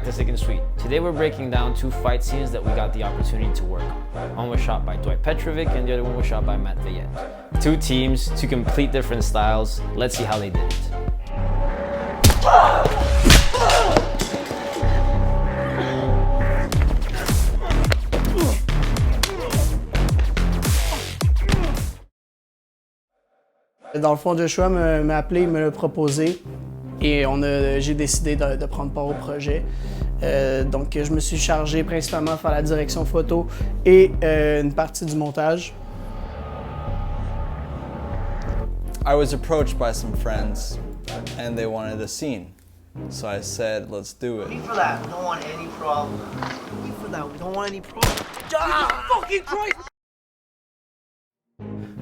artistic and sweet. Today we're breaking down 2 fight scenes that we got the opportunity to work on. One was shot by Dwight Petrovic and the other one was shot by Matt Veillette. 2 teams, 2 complete different styles. Let's see how they did it. Dans le fond, Joshua m'a appelé, il me l'a proposé et j'ai décidé de prendre part au projet. Donc, je me suis chargé principalement de faire la direction photo et une partie du montage. I was approached by some friends and they wanted a scene. So I said, let's do it. For that, we don't want any problems. For that, we don't want any problems. Ah! Fucking Christ!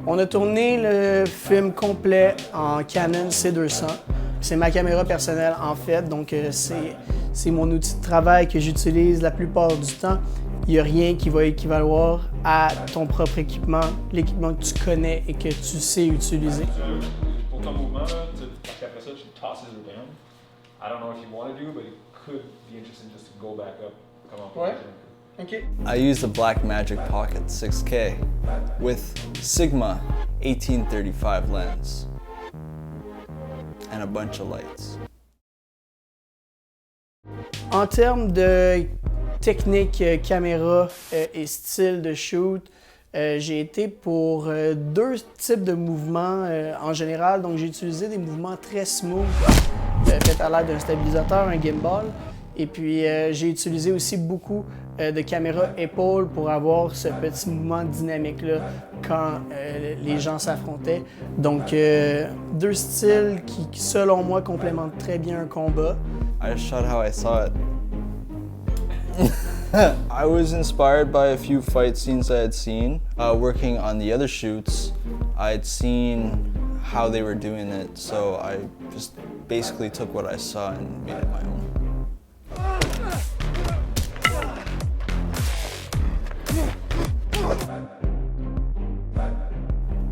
On a tourné le film complet en Canon C200. C'est ma caméra personnelle en fait, donc c'est mon outil de travail que j'utilise la plupart du temps. Il n'y a rien qui va équivaloir à ton propre équipement, l'équipement que tu connais et que tu sais utiliser. Pour ton mouvement, parce qu'après ça, tu tosses it down. I don't know if you want to do, but it could be interesting just to go back up. Come on. Ouais. Okay. I used a Blackmagic Pocket 6K with Sigma 1835 lens and a bunch of lights. En termes de technique, caméra et style de shoot, j'ai été pour 2 types de mouvements en général. Donc j'ai utilisé des mouvements très smooth, faits à l'aide d'un stabilisateur, un gimbal. Et puis j'ai utilisé aussi beaucoup de caméras épaules pour avoir ce petit mouvement dynamique-là quand les gens s'affrontaient. Donc 2 styles qui, selon moi, complémentent très bien un combat. I just shot how I saw it. I was inspired by a few fight scenes I had seen. Working on the other shoots, I had seen how they were doing it, so I just basically took what I saw and made it my own.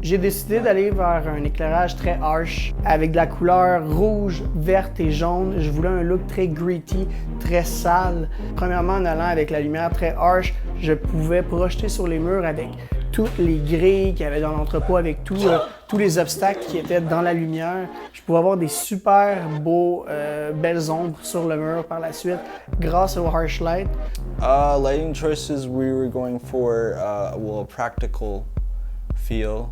J'ai décidé d'aller vers un éclairage très harsh, avec de la couleur rouge, verte et jaune. Je voulais un look très gritty, très sale. Premièrement, en allant avec la lumière très harsh, je pouvais projeter sur les murs avec toutes les grilles qu'il y avait dans l'entrepôt, avec tous les obstacles qui étaient dans la lumière. Je pouvais avoir des super belles ombres sur le mur par la suite, grâce au harsh light. Lighting choices, we were going for a practical feel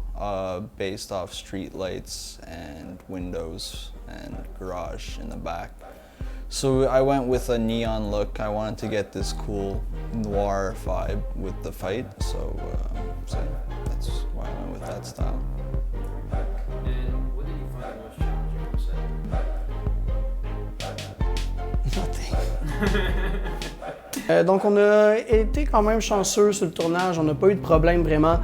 based off street lights and windows and garage in the back. So I went with a neon look. I wanted to get this cool noir vibe with the fight, so that's why I went with that style. And what did you find the most challenging on set? Donc on a été quand même chanceux sur le tournage, on n'a pas eu de problème vraiment.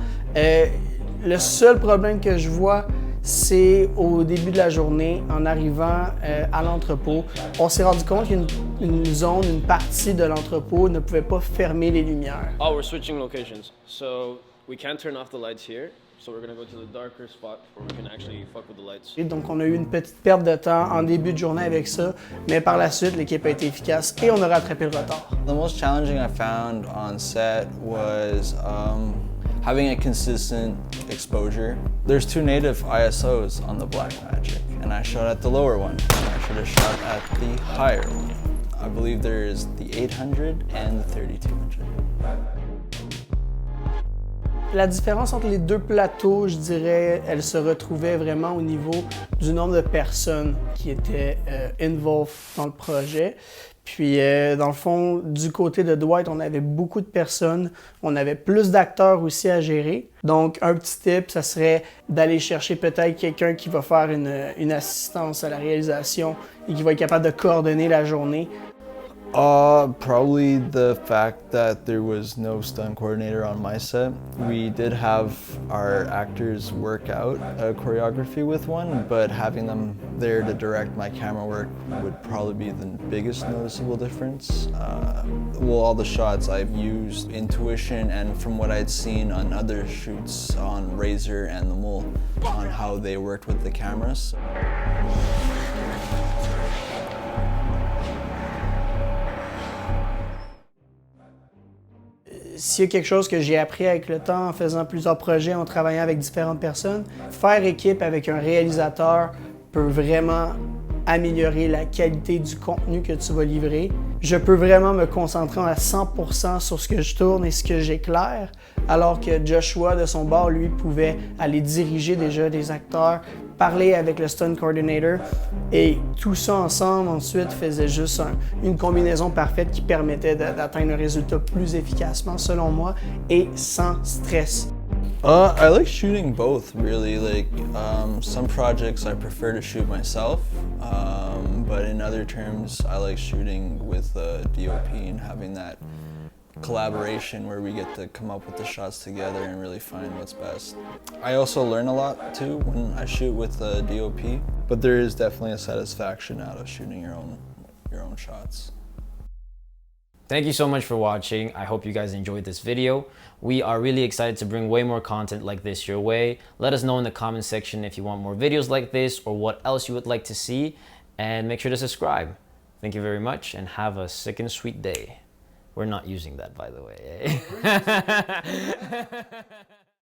Le seul problème que je vois, c'est au début de la journée, en arrivant à l'entrepôt. On s'est rendu compte qu'une zone, une partie de l'entrepôt ne pouvait pas fermer les lumières. Oh, we're switching locations. So we can't turn off the lights here. So we're gonna go to the darker spot where we can actually fuck with the lights. Et donc on a eu une petite perte de temps en début de journée avec ça, mais par la suite, l'équipe a été efficace et on a rattrapé le retard. The most challenging I found on set was having a consistent exposure. There's 2 native ISOs on the Blackmagic, and I shot at the lower one. I should have shot at the higher one. I believe there is the 800 and the 3200. La différence entre les 2 plateaux, je dirais, elle se retrouvait vraiment au niveau du nombre de personnes qui étaient involved dans le projet. Puis, dans le fond, du côté de Dwight, on avait beaucoup de personnes. On avait plus d'acteurs aussi à gérer. Donc, un petit tip, ça serait d'aller chercher peut-être quelqu'un qui va faire une assistance à la réalisation et qui va être capable de coordonner la journée. Probably the fact that there was no stunt coordinator on my set. We did have our actors work out a choreography with one, but having them there to direct my camera work would probably be the biggest noticeable difference. All the shots I've used intuition and from what I'd seen on other shoots on Razor and the Mole on how they worked with the cameras. s'il y a quelque chose que j'ai appris avec le temps en faisant plusieurs projets, en travaillant avec différentes personnes, faire équipe avec un réalisateur peut vraiment améliorer la qualité du contenu que tu vas livrer. Je peux vraiment me concentrer à 100% sur ce que je tourne et ce que j'éclaire, alors que Joshua, de son bord, lui, pouvait aller diriger déjà des acteurs, parler avec le stunt coordinator, et tout ça ensemble, ensuite, faisait juste une combinaison parfaite qui permettait d'atteindre un résultat plus efficacement, selon moi, et sans stress. I like shooting both, really. Like, some projects I prefer to shoot myself, but in other terms, I like shooting with a DOP and having that collaboration where we get to come up with the shots together and really find what's best. I also learn a lot too when I shoot with the DOP, but there is definitely a satisfaction out of shooting your own shots. Thank you so much for watching. I hope you guys enjoyed this video. We are really excited to bring way more content like this your way. Let us know in the comment section if you want more videos like this or what else you would like to see, and make sure to subscribe. Thank you very much and have a sick and sweet day. We're not using that, by the way.